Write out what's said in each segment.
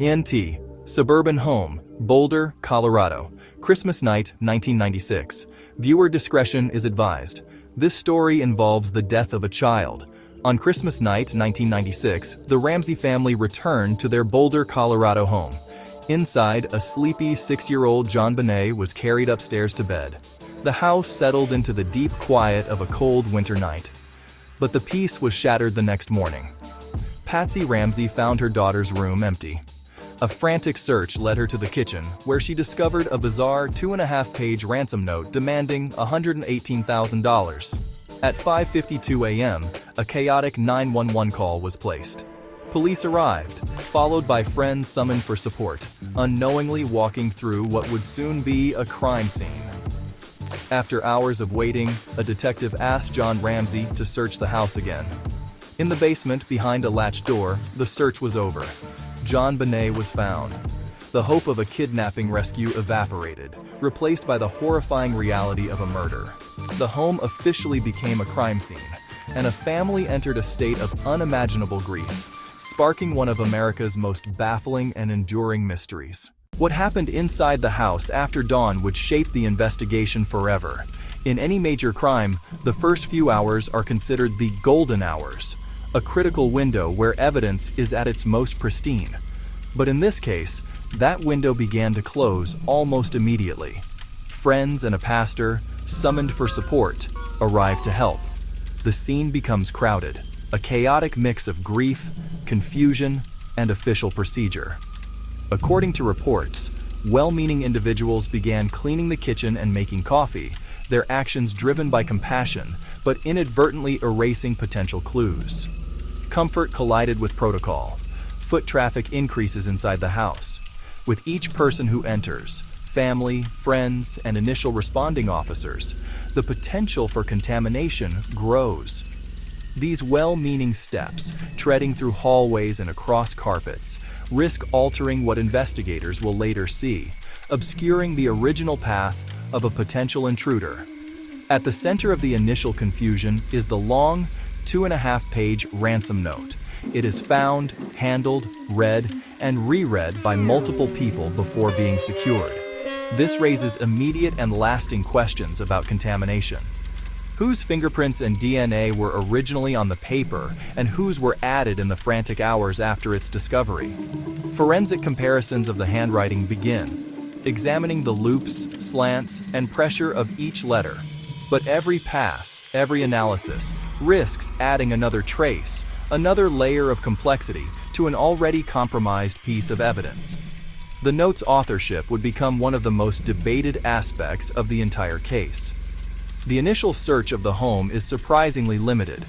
NT, Suburban Home, Boulder, Colorado. Christmas night, 1996. Viewer discretion is advised. This story involves the death of a child. On Christmas night, 1996, the Ramsey family returned to their Boulder, Colorado home. Inside, a sleepy 6-year-old JonBenét was carried upstairs to bed. The house settled into the deep quiet of a cold winter night. But the peace was shattered the next morning. Patsy Ramsey found her daughter's room empty. A frantic search led her to the kitchen, where she discovered a bizarre 2.5-page ransom note demanding $118,000. At 5:52 a.m., a chaotic 911 call was placed. Police arrived, followed by friends summoned for support, unknowingly walking through what would soon be a crime scene. After hours of waiting, a detective asked John Ramsey to search the house again. In the basement, behind a latched door, the search was over. JonBenét was found. The hope of a kidnapping rescue evaporated, replaced by the horrifying reality of a murder. The home officially became a crime scene, and a family entered a state of unimaginable grief, sparking one of America's most baffling and enduring mysteries. What happened inside the house after dawn would shape the investigation forever. In any major crime, the first few hours are considered the golden hours, a critical window where evidence is at its most pristine. But in this case, that window began to close almost immediately. Friends and a pastor, summoned for support, arrive to help. The scene becomes crowded, a chaotic mix of grief, confusion, and official procedure. According to reports, well-meaning individuals began cleaning the kitchen and making coffee, their actions driven by compassion, but inadvertently erasing potential clues. Comfort collided with protocol. Foot traffic increases inside the house. With each person who enters, family, friends, and initial responding officers, the potential for contamination grows. These well-meaning steps, treading through hallways and across carpets, risk altering what investigators will later see, obscuring the original path of a potential intruder. At the center of the initial confusion is the long, 2.5-page ransom note. It is found, handled, read, and reread by multiple people before being secured. This raises immediate and lasting questions about contamination. Whose fingerprints and DNA were originally on the paper, and whose were added in the frantic hours after its discovery? Forensic comparisons of the handwriting begin, examining the loops, slants, and pressure of each letter. But every pass, every analysis, risks adding another trace, another layer of complexity to an already compromised piece of evidence. The note's authorship would become one of the most debated aspects of the entire case. The initial search of the home is surprisingly limited.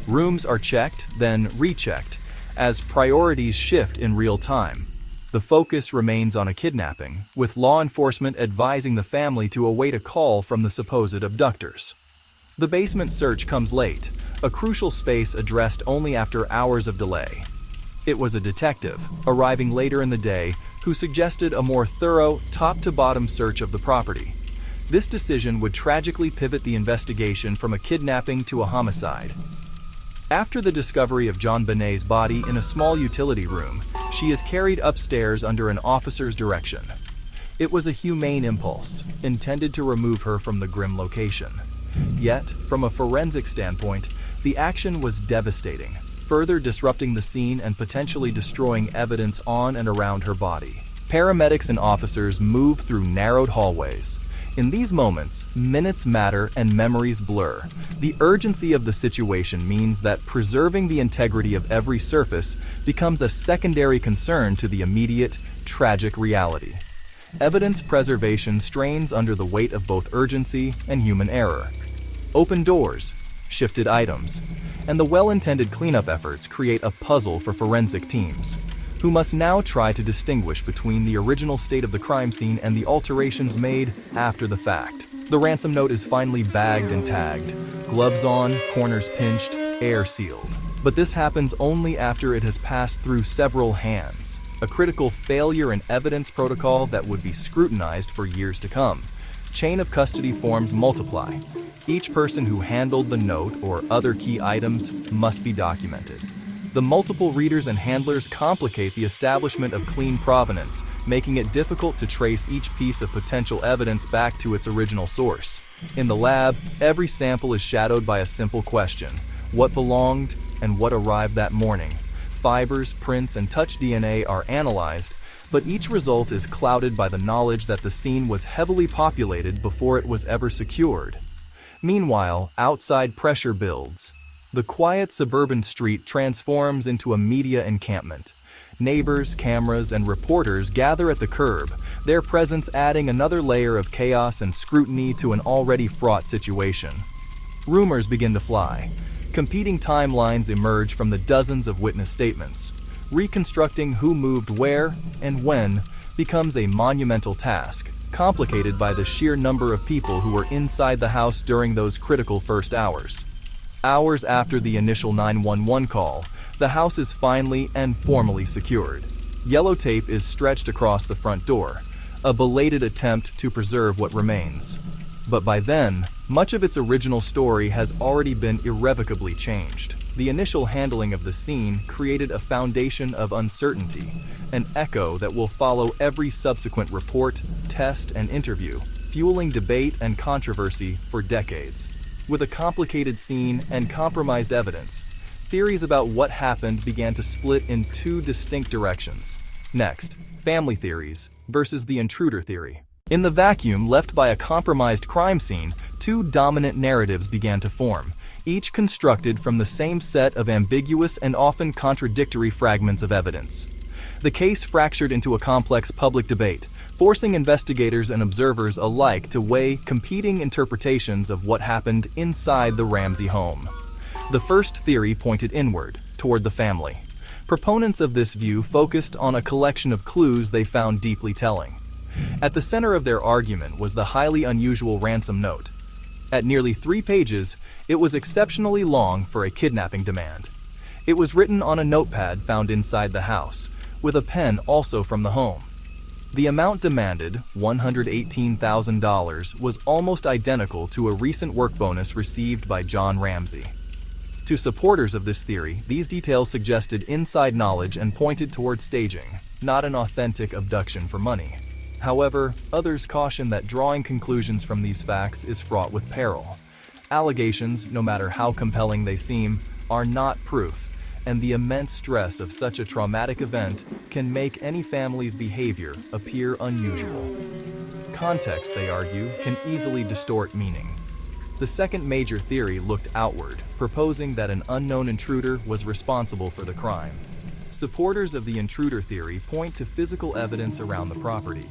Rooms are checked, then rechecked, as priorities shift in real time. The focus remains on a kidnapping, with law enforcement advising the family to await a call from the supposed abductors. The basement search comes late, a crucial space addressed only after hours of delay. It was a detective, arriving later in the day, who suggested a more thorough, top-to-bottom search of the property. This decision would tragically pivot the investigation from a kidnapping to a homicide. After the discovery of JonBenét's body in a small utility room, she is carried upstairs under an officer's direction. It was a humane impulse, intended to remove her from the grim location. Yet, from a forensic standpoint, the action was devastating, further disrupting the scene and potentially destroying evidence on and around her body. Paramedics and officers move through narrowed hallways. In these moments, minutes matter and memories blur. The urgency of the situation means that preserving the integrity of every surface becomes a secondary concern to the immediate, tragic reality. Evidence preservation strains under the weight of both urgency and human error. Open doors, shifted items, and the well-intended cleanup efforts create a puzzle for forensic teams, who must now try to distinguish between the original state of the crime scene and the alterations made after the fact. The ransom note is finally bagged and tagged, gloves on, corners pinched, air sealed. But this happens only after it has passed through several hands, a critical failure in evidence protocol that would be scrutinized for years to come. Chain of custody forms multiply. Each person who handled the note or other key items must be documented. The multiple readers and handlers complicate the establishment of clean provenance, making it difficult to trace each piece of potential evidence back to its original source. In the lab, every sample is shadowed by a simple question: what belonged and what arrived that morning? Fibers, prints, and touch DNA are analyzed, but each result is clouded by the knowledge that the scene was heavily populated before it was ever secured. Meanwhile, outside pressure builds. The quiet suburban street transforms into a media encampment. Neighbors, cameras, and reporters gather at the curb, their presence adding another layer of chaos and scrutiny to an already fraught situation. Rumors begin to fly. Competing timelines emerge from the dozens of witness statements. Reconstructing who moved where and when becomes a monumental task, complicated by the sheer number of people who were inside the house during those critical first hours. Hours after the initial 911 call, the house is finally and formally secured. Yellow tape is stretched across the front door, a belated attempt to preserve what remains. But by then, much of its original story has already been irrevocably changed. The initial handling of the scene created a foundation of uncertainty, an echo that will follow every subsequent report, test, and interview, fueling debate and controversy for decades. With a complicated scene and compromised evidence, theories about what happened began to split in two distinct directions. Next, family theories versus the intruder theory. In the vacuum left by a compromised crime scene, two dominant narratives began to form, each constructed from the same set of ambiguous and often contradictory fragments of evidence. The case fractured into a complex public debate, forcing investigators and observers alike to weigh competing interpretations of what happened inside the Ramsey home. The first theory pointed inward, toward the family. Proponents of this view focused on a collection of clues they found deeply telling. At the center of their argument was the highly unusual ransom note. At nearly 3 pages, it was exceptionally long for a kidnapping demand. It was written on a notepad found inside the house, with a pen also from the home. The amount demanded, $118,000, was almost identical to a recent work bonus received by John Ramsey. To supporters of this theory, these details suggested inside knowledge and pointed toward staging, not an authentic abduction for money. However, others caution that drawing conclusions from these facts is fraught with peril. Allegations, no matter how compelling they seem, are not proof, and the immense stress of such a traumatic event can make any family's behavior appear unusual. Context, they argue, can easily distort meaning. The second major theory looked outward, proposing that an unknown intruder was responsible for the crime. Supporters of the intruder theory point to physical evidence around the property.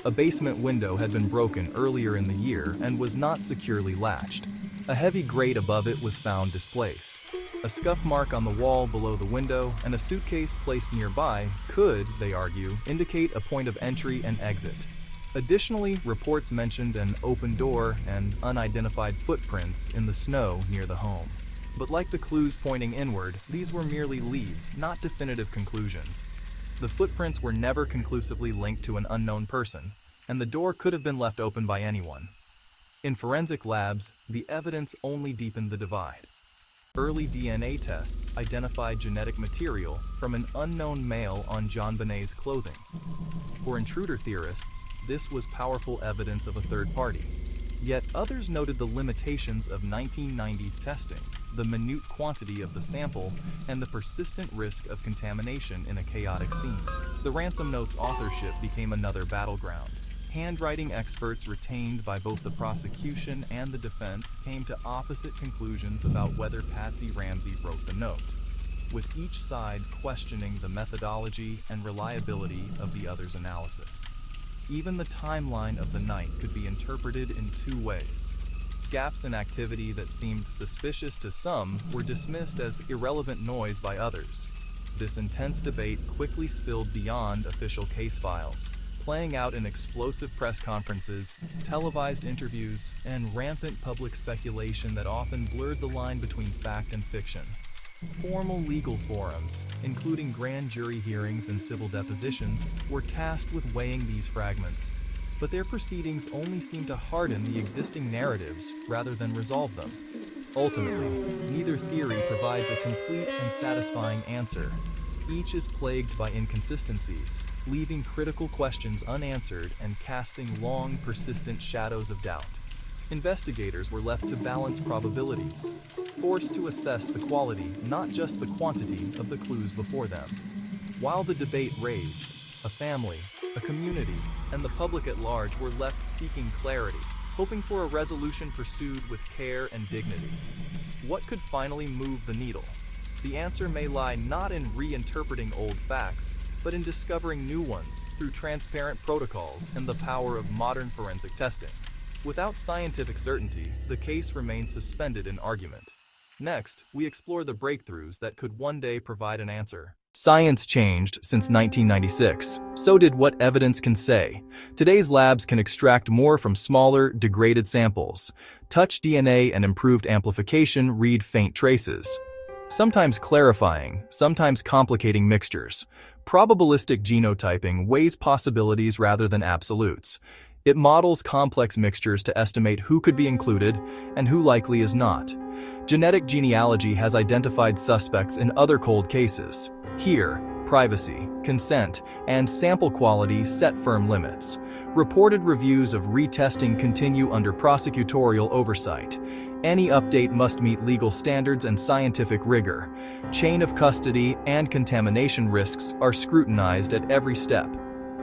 A basement window had been broken earlier in the year and was not securely latched. A heavy grate above it was found displaced. A scuff mark on the wall below the window and a suitcase placed nearby could, they argue, indicate a point of entry and exit. Additionally, reports mentioned an open door and unidentified footprints in the snow near the home. But like the clues pointing inward, these were merely leads, not definitive conclusions. The footprints were never conclusively linked to an unknown person, and the door could have been left open by anyone. In forensic labs, the evidence only deepened the divide. Early DNA tests identified genetic material from an unknown male on JonBenét's clothing. For intruder theorists, this was powerful evidence of a third party. Yet others noted the limitations of 1990s testing, the minute quantity of the sample, and the persistent risk of contamination in a chaotic scene. The ransom note's authorship became another battleground. Handwriting experts retained by both the prosecution and the defense came to opposite conclusions about whether Patsy Ramsey wrote the note, with each side questioning the methodology and reliability of the other's analysis. Even the timeline of the night could be interpreted in 2 ways. Gaps in activity that seemed suspicious to some were dismissed as irrelevant noise by others. This intense debate quickly spilled beyond official case files, playing out in explosive press conferences, televised interviews, and rampant public speculation that often blurred the line between fact and fiction. Formal legal forums, including grand jury hearings and civil depositions, were tasked with weighing these fragments, but their proceedings only seemed to harden the existing narratives rather than resolve them. Ultimately, neither theory provides a complete and satisfying answer. Each is plagued by inconsistencies, leaving critical questions unanswered and casting long, persistent shadows of doubt. Investigators were left to balance probabilities, forced to assess the quality, not just the quantity, of the clues before them. While the debate raged, a family, a community, and the public at large were left seeking clarity, hoping for a resolution pursued with care and dignity. What could finally move the needle? The answer may lie not in reinterpreting old facts, but in discovering new ones through transparent protocols and the power of modern forensic testing. Without scientific certainty, the case remains suspended in argument. Next, we explore the breakthroughs that could one day provide an answer. Science changed since 1996. So did what evidence can say. Today's labs can extract more from smaller, degraded samples. Touch DNA and improved amplification read faint traces, sometimes clarifying, sometimes complicating mixtures. Probabilistic genotyping weighs possibilities rather than absolutes. It models complex mixtures to estimate who could be included and who likely is not. Genetic genealogy has identified suspects in other cold cases. Here, privacy, consent, and sample quality set firm limits. Reported reviews of retesting continue under prosecutorial oversight. Any update must meet legal standards and scientific rigor. Chain of custody and contamination risks are scrutinized at every step.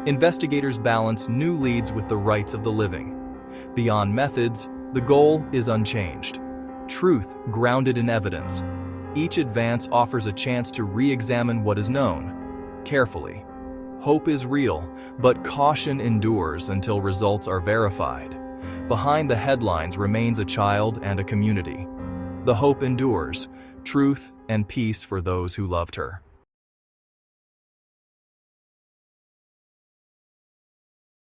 Investigators balance new leads with the rights of the living. Beyond methods, the goal is unchanged. Truth grounded in evidence. Each advance offers a chance to re-examine what is known, carefully. Hope is real, but caution endures until results are verified. Behind the headlines remains a child and a community. The hope endures, truth and peace for those who loved her.